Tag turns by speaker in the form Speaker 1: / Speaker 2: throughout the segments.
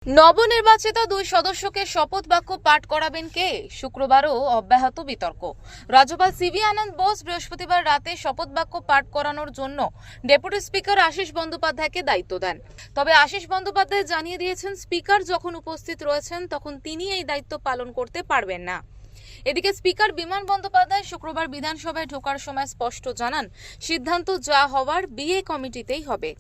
Speaker 1: নবনির্বাচিত দুই সদস্যকে শপথ বাক্য পাঠ করাবেন কে? শুক্রবারও অব্যাহত বিতর্ক। রাজ্যপাল সিভি আনন্দ বোস বৃহস্পতিবার রাতে শপথ বাক্য পাঠ করানোর জন্য ডেপুটি স্পিকার আশিস বন্দ্যোপাধ্যায়কে দায়িত্ব দেন। তবে আশিস বন্দ্যোপাধ্যায় জানিয়ে দিয়েছেন, স্পিকার যখন উপস্থিত রয়েছেন তখন তিনি এই দায়িত্ব পালন করতে পারবেন না। এদিকে স্পিকার বিমান বন্দ্যোপাধ্যায় শুক্রবার বিধানসভায় ঢোকার সময় স্পষ্ট জানান, সিদ্ধান্ত যা হওয়ার বিএ কমিটিতেই হবে।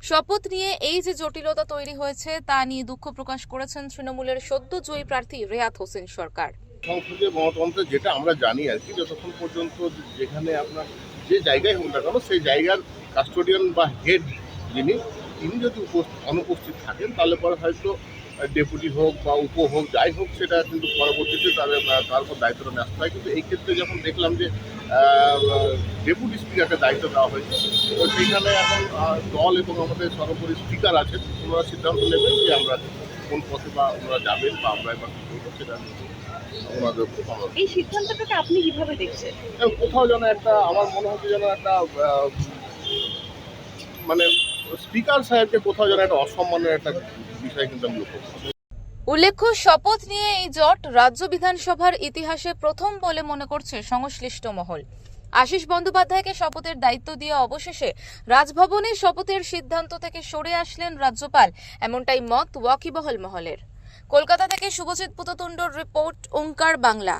Speaker 1: শপথ নিয়ে এই যে জটিলতা তৈরি হয়েছে তা নিয়ে দুঃখ প্রকাশ করেছেন তৃণমূলের সদ্য জয়ী প্রার্থী রেয়াত হোসেন সরকার।
Speaker 2: সংসদীয় গণতন্ত্রে যেটা আমরা জানি আর কি, যতক্ষণ পর্যন্ত যেখানে আপনার যে জায়গায় হোক না কেন সেই জায়গার কাস্টোডিয়ান বা হেড যিনি, তিনি যদি অনুপস্থিত থাকেন তাহলে পরে হয়তো ডেপুটি হোক বা উপ হোক যাই হোক, সেটা কিন্তু পরবর্তীতে তার উপর দায়িত্বটা ন্যস্ত হয়। কিন্তু এই ক্ষেত্রে যখন দেখলাম যে ডেপুটি স্পিকারকে দায়িত্ব দেওয়া হয়েছে, তো সেইখানে এখন দল এবং আমাদের সর্বোপরি স্পিকার আছেন, ওনারা সিদ্ধান্ত নেবেন যে আমরা কোন পথে বা ওনারা যাবেন বা আমরা এবার কী করবো সেটা ওনাদের।
Speaker 3: এই সিদ্ধান্তটাকে আপনি কিভাবে দেখছেন?
Speaker 2: কোথাও যেন একটা, আমার মনে হচ্ছে যেন একটা মানে স্পিকার সাহেবকে কোথাও যেন একটা অসম্মানের একটা বিষয় কিন্তু আমি লক্ষ্য করছি।
Speaker 1: উল্লেখ্য, শপথ নিয়ে এই জট রাজ্য বিধানসভার ইতিহাসে প্রথম বলে মনে করছে সংশ্লিষ্ট মহল। আশিস বন্দ্যোপাধ্যায়কে শপথের দায়িত্ব দিয়ে অবশেষে রাজভবনে শপথের সিদ্ধান্ত থেকে সরে আসলেন রাজ্যপাল, এমনটাই মত ওয়াকিবহাল মহলের। কলকাতা থেকে শুভজিৎ পুততুণ্ডর রিপোর্ট, ওঙ্কার বাংলা।